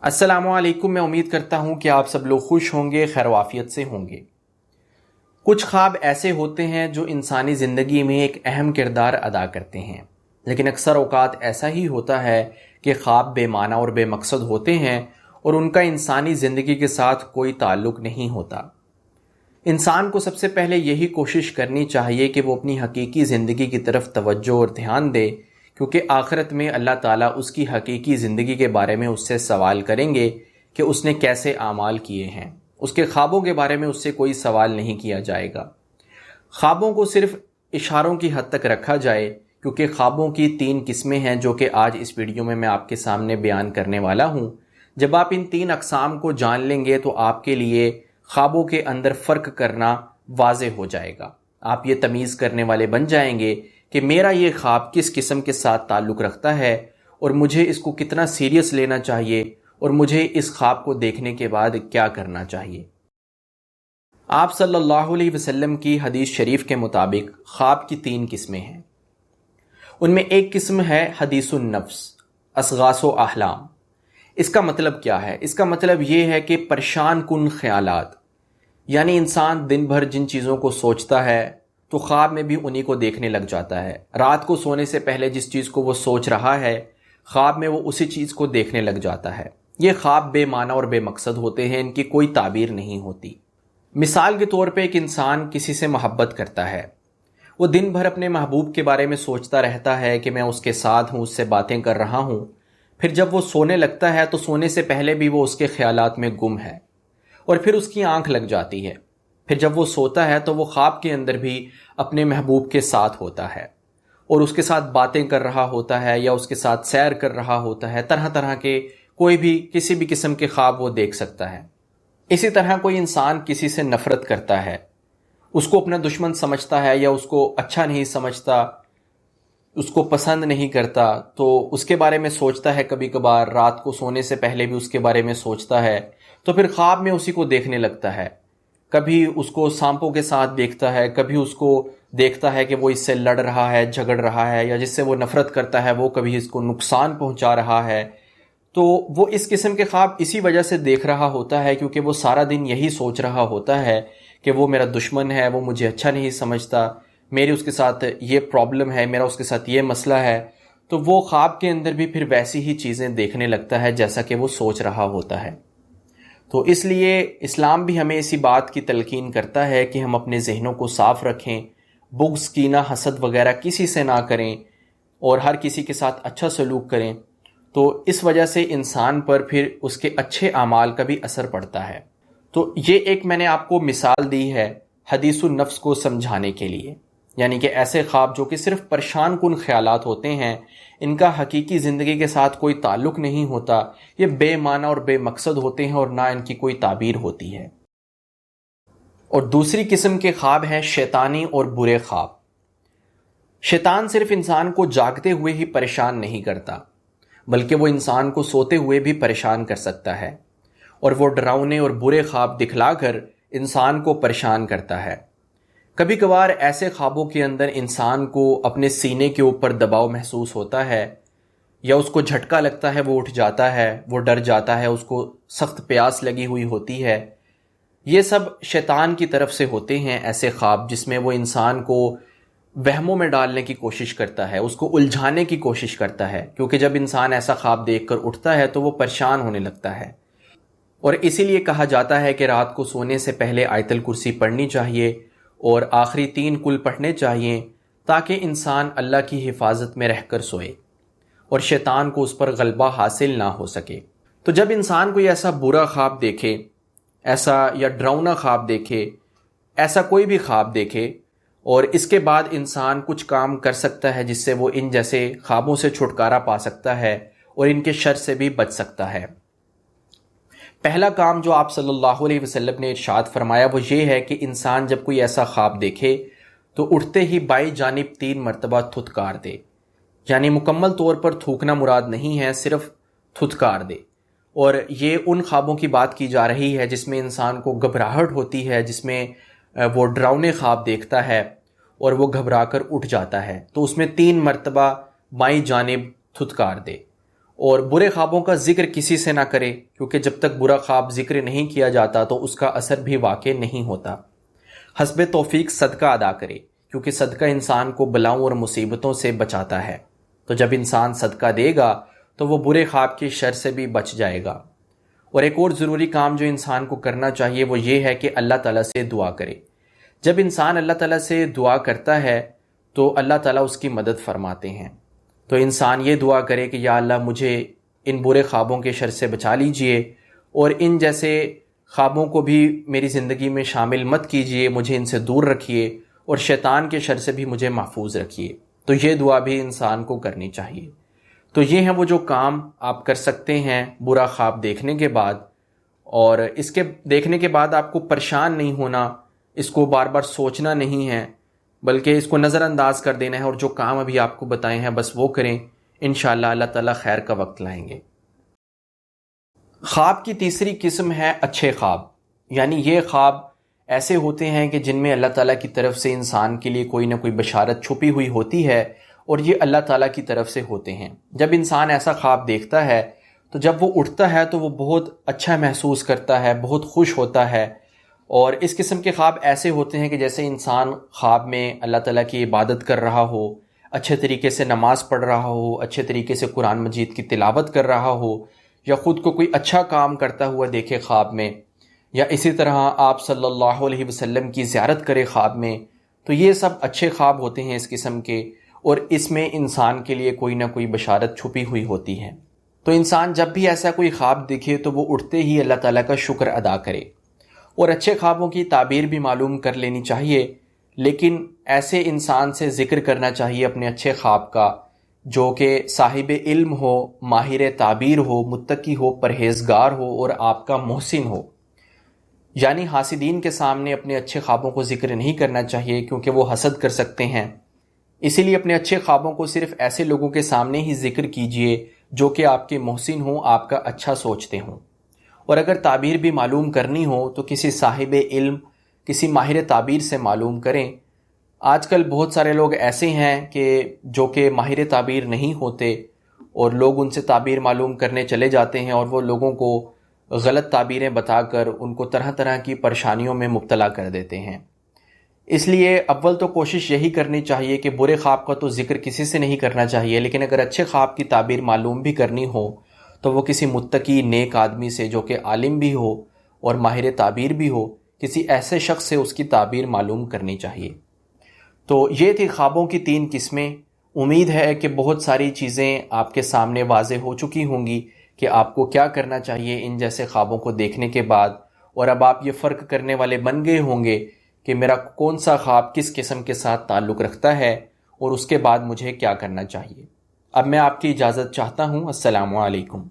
السلام علیکم. میں امید کرتا ہوں کہ آپ سب لوگ خوش ہوں گے، خیر و عافیت سے ہوں گے. کچھ خواب ایسے ہوتے ہیں جو انسانی زندگی میں ایک اہم کردار ادا کرتے ہیں، لیکن اکثر اوقات ایسا ہی ہوتا ہے کہ خواب بے معنی اور بے مقصد ہوتے ہیں اور ان کا انسانی زندگی کے ساتھ کوئی تعلق نہیں ہوتا. انسان کو سب سے پہلے یہی کوشش کرنی چاہیے کہ وہ اپنی حقیقی زندگی کی طرف توجہ اور دھیان دے، کیونکہ آخرت میں اللہ تعالیٰ اس کی حقیقی زندگی کے بارے میں اس سے سوال کریں گے کہ اس نے کیسے اعمال کیے ہیں. اس کے خوابوں کے بارے میں اس سے کوئی سوال نہیں کیا جائے گا. خوابوں کو صرف اشاروں کی حد تک رکھا جائے، کیونکہ خوابوں کی 3 قسمیں ہیں جو کہ آج اس ویڈیو میں آپ کے سامنے بیان کرنے والا ہوں. جب آپ ان 3 اقسام کو جان لیں گے تو آپ کے لیے خوابوں کے اندر فرق کرنا واضح ہو جائے گا. آپ یہ تمیز کرنے والے بن جائیں گے کہ میرا یہ خواب کس قسم کے ساتھ تعلق رکھتا ہے اور مجھے اس کو کتنا سیریس لینا چاہیے اور مجھے اس خواب کو دیکھنے کے بعد کیا کرنا چاہیے. آپ صلی اللہ علیہ وسلم کی حدیث شریف کے مطابق خواب کی 3 قسمیں ہیں. ان میں ایک قسم ہے حدیث النفس، اصغاث و احلام. اس کا مطلب کیا ہے؟ اس کا مطلب یہ ہے کہ پریشان کن خیالات، یعنی انسان دن بھر جن چیزوں کو سوچتا ہے تو خواب میں بھی انہی کو دیکھنے لگ جاتا ہے. رات کو سونے سے پہلے جس چیز کو وہ سوچ رہا ہے، خواب میں وہ اسی چیز کو دیکھنے لگ جاتا ہے. یہ خواب بے معنی اور بے مقصد ہوتے ہیں، ان کی کوئی تعبیر نہیں ہوتی. مثال کے طور پہ ایک انسان کسی سے محبت کرتا ہے، وہ دن بھر اپنے محبوب کے بارے میں سوچتا رہتا ہے کہ میں اس کے ساتھ ہوں، اس سے باتیں کر رہا ہوں. پھر جب وہ سونے لگتا ہے تو سونے سے پہلے بھی وہ اس کے خیالات میں گم ہے، اور پھر اس کی آنکھ لگ جاتی ہے. پھر جب وہ سوتا ہے تو وہ خواب کے اندر بھی اپنے محبوب کے ساتھ ہوتا ہے اور اس کے ساتھ باتیں کر رہا ہوتا ہے یا اس کے ساتھ سیر کر رہا ہوتا ہے. طرح طرح کے کوئی بھی کسی بھی قسم کے خواب وہ دیکھ سکتا ہے. اسی طرح کوئی انسان کسی سے نفرت کرتا ہے، اس کو اپنا دشمن سمجھتا ہے یا اس کو اچھا نہیں سمجھتا، اس کو پسند نہیں کرتا، تو اس کے بارے میں سوچتا ہے. کبھی کبھار رات کو سونے سے پہلے بھی اس کے بارے میں سوچتا ہے، تو پھر خواب میں اسی کو دیکھنے لگتا ہے. کبھی اس کو سانپوں کے ساتھ دیکھتا ہے، کبھی اس کو دیکھتا ہے کہ وہ اس سے لڑ رہا ہے، جھگڑ رہا ہے، یا جس سے وہ نفرت کرتا ہے وہ کبھی اس کو نقصان پہنچا رہا ہے. تو وہ اس قسم کے خواب اسی وجہ سے دیکھ رہا ہوتا ہے کیونکہ وہ سارا دن یہی سوچ رہا ہوتا ہے کہ وہ میرا دشمن ہے، وہ مجھے اچھا نہیں سمجھتا، میری اس کے ساتھ یہ پرابلم ہے، میرا اس کے ساتھ یہ مسئلہ ہے. تو وہ خواب کے اندر بھی پھر ویسی ہی چیزیں دیکھنے لگتا ہے جیسا کہ وہ سوچ رہا ہوتا ہے. تو اس لیے اسلام بھی ہمیں اسی بات کی تلقین کرتا ہے کہ ہم اپنے ذہنوں کو صاف رکھیں، بغض، کینہ، حسد وغیرہ کسی سے نہ کریں اور ہر کسی کے ساتھ اچھا سلوک کریں. تو اس وجہ سے انسان پر پھر اس کے اچھے اعمال کا بھی اثر پڑتا ہے. تو یہ ایک میں نے آپ کو مثال دی ہے حدیث النفس کو سمجھانے کے لیے، یعنی کہ ایسے خواب جو کہ صرف پریشان کن خیالات ہوتے ہیں، ان کا حقیقی زندگی کے ساتھ کوئی تعلق نہیں ہوتا، یہ بے معنی اور بے مقصد ہوتے ہیں اور نہ ان کی کوئی تعبیر ہوتی ہے. اور دوسری قسم کے خواب ہیں شیطانی اور برے خواب. شیطان صرف انسان کو جاگتے ہوئے ہی پریشان نہیں کرتا، بلکہ وہ انسان کو سوتے ہوئے بھی پریشان کر سکتا ہے، اور وہ ڈراؤنے اور برے خواب دکھلا کر انسان کو پریشان کرتا ہے. کبھی کبھار ایسے خوابوں کے اندر انسان کو اپنے سینے کے اوپر دباؤ محسوس ہوتا ہے، یا اس کو جھٹکا لگتا ہے، وہ اٹھ جاتا ہے، وہ ڈر جاتا ہے، اس کو سخت پیاس لگی ہوئی ہوتی ہے. یہ سب شیطان کی طرف سے ہوتے ہیں ایسے خواب جس میں وہ انسان کو وہموں میں ڈالنے کی کوشش کرتا ہے، اس کو الجھانے کی کوشش کرتا ہے. کیونکہ جب انسان ایسا خواب دیکھ کر اٹھتا ہے تو وہ پریشان ہونے لگتا ہے. اور اسی لیے کہا جاتا ہے کہ رات کو سونے سے پہلے آیت الکرسی پڑھنی چاہیے اور آخری 3 کل پڑھنے چاہیے، تاکہ انسان اللہ کی حفاظت میں رہ کر سوئے اور شیطان کو اس پر غلبہ حاصل نہ ہو سکے. تو جب انسان کوئی ایسا برا خواب دیکھے، ایسا یا ڈراؤنا خواب دیکھے، ایسا کوئی بھی خواب دیکھے، اور اس کے بعد انسان کچھ کام کر سکتا ہے جس سے وہ ان جیسے خوابوں سے چھٹکارا پا سکتا ہے اور ان کے شر سے بھی بچ سکتا ہے. پہلا کام جو آپ صلی اللہ علیہ وسلم نے ارشاد فرمایا وہ یہ ہے کہ انسان جب کوئی ایسا خواب دیکھے تو اٹھتے ہی بائیں جانب 3 مرتبہ تھتکار دے. یعنی مکمل طور پر تھوکنا مراد نہیں ہے، صرف تھتکار دے. اور یہ ان خوابوں کی بات کی جا رہی ہے جس میں انسان کو گھبراہٹ ہوتی ہے، جس میں وہ ڈراؤنے خواب دیکھتا ہے اور وہ گھبرا کر اٹھ جاتا ہے. تو اس میں 3 مرتبہ بائیں جانب تھتکار دے. اور برے خوابوں کا ذکر کسی سے نہ کرے، کیونکہ جب تک برا خواب ذکر نہیں کیا جاتا تو اس کا اثر بھی واقع نہیں ہوتا۔ حسب توفیق صدقہ ادا کرے، کیونکہ صدقہ انسان کو بلاؤں اور مصیبتوں سے بچاتا ہے۔ تو جب انسان صدقہ دے گا تو وہ برے خواب کی شر سے بھی بچ جائے گا۔ اور ایک اور ضروری کام جو انسان کو کرنا چاہیے وہ یہ ہے کہ اللہ تعالیٰ سے دعا کرے۔ جب انسان اللہ تعالیٰ سے دعا کرتا ہے تو اللہ تعالیٰ اس کی مدد فرماتے ہیں۔ تو انسان یہ دعا کرے کہ یا اللہ مجھے ان برے خوابوں کے شر سے بچا لیجئے، اور ان جیسے خوابوں کو بھی میری زندگی میں شامل مت کیجئے، مجھے ان سے دور رکھیے، اور شیطان کے شر سے بھی مجھے محفوظ رکھیے۔ تو یہ دعا بھی انسان کو کرنی چاہیے۔ تو یہ ہیں وہ جو کام آپ کر سکتے ہیں برا خواب دیکھنے کے بعد، اور اس کے دیکھنے کے بعد آپ کو پریشان نہیں ہونا، اس کو بار بار سوچنا نہیں ہے، بلکہ اس کو نظر انداز کر دینا ہے، اور جو کام ابھی آپ کو بتائے ہیں بس وہ کریں، انشاءاللہ اللہ تعالیٰ خیر کا وقت لائیں گے۔ خواب کی تیسری قسم ہے اچھے خواب، یعنی یہ خواب ایسے ہوتے ہیں کہ جن میں اللہ تعالیٰ کی طرف سے انسان کے لیے کوئی نہ کوئی بشارت چھپی ہوئی ہوتی ہے، اور یہ اللہ تعالیٰ کی طرف سے ہوتے ہیں۔ جب انسان ایسا خواب دیکھتا ہے تو جب وہ اٹھتا ہے تو وہ بہت اچھا محسوس کرتا ہے، بہت خوش ہوتا ہے۔ اور اس قسم کے خواب ایسے ہوتے ہیں کہ جیسے انسان خواب میں اللہ تعالیٰ کی عبادت کر رہا ہو، اچھے طریقے سے نماز پڑھ رہا ہو، اچھے طریقے سے قرآن مجید کی تلاوت کر رہا ہو، یا خود کو کوئی اچھا کام کرتا ہوا دیکھے خواب میں، یا اسی طرح آپ صلی اللہ علیہ وسلم کی زیارت کرے خواب میں۔ تو یہ سب اچھے خواب ہوتے ہیں اس قسم کے، اور اس میں انسان کے لیے کوئی نہ کوئی بشارت چھپی ہوئی ہوتی ہے۔ تو انسان جب بھی ایسا کوئی خواب دیکھے تو وہ اٹھتے ہی اللہ تعالیٰ کا شکر ادا کرے، اور اچھے خوابوں کی تعبیر بھی معلوم کر لینی چاہیے، لیکن ایسے انسان سے ذکر کرنا چاہیے اپنے اچھے خواب کا جو کہ صاحب علم ہو، ماہر تعبیر ہو، متقی ہو، پرہیزگار ہو، اور آپ کا محسن ہو۔ یعنی حاسدین کے سامنے اپنے اچھے خوابوں کو ذکر نہیں کرنا چاہیے، کیونکہ وہ حسد کر سکتے ہیں۔ اسی لیے اپنے اچھے خوابوں کو صرف ایسے لوگوں کے سامنے ہی ذکر کیجئے جو کہ آپ کے محسن ہوں، آپ کا اچھا سوچتے ہوں۔ اور اگر تعبیر بھی معلوم کرنی ہو تو کسی صاحب علم، کسی ماہر تعبیر سے معلوم کریں۔ آج کل بہت سارے لوگ ایسے ہیں کہ جو کہ ماہر تعبیر نہیں ہوتے، اور لوگ ان سے تعبیر معلوم کرنے چلے جاتے ہیں، اور وہ لوگوں کو غلط تعبیریں بتا کر ان کو طرح طرح کی پریشانیوں میں مبتلا کر دیتے ہیں۔ اس لیے اول تو کوشش یہی کرنی چاہیے کہ برے خواب کا تو ذکر کسی سے نہیں کرنا چاہیے، لیکن اگر اچھے خواب کی تعبیر معلوم بھی کرنی ہو تو وہ کسی متقی نیک آدمی سے جو کہ عالم بھی ہو اور ماہر تعبیر بھی ہو، کسی ایسے شخص سے اس کی تعبیر معلوم کرنی چاہیے۔ تو یہ تھی خوابوں کی 3 قسمیں۔ امید ہے کہ بہت ساری چیزیں آپ کے سامنے واضح ہو چکی ہوں گی کہ آپ کو کیا کرنا چاہیے ان جیسے خوابوں کو دیکھنے کے بعد، اور اب آپ یہ فرق کرنے والے بن گئے ہوں گے کہ میرا کون سا خواب کس قسم کے ساتھ تعلق رکھتا ہے، اور اس کے بعد مجھے کیا کرنا چاہیے۔ اب میں آپ کی اجازت چاہتا ہوں۔ السلام علیکم۔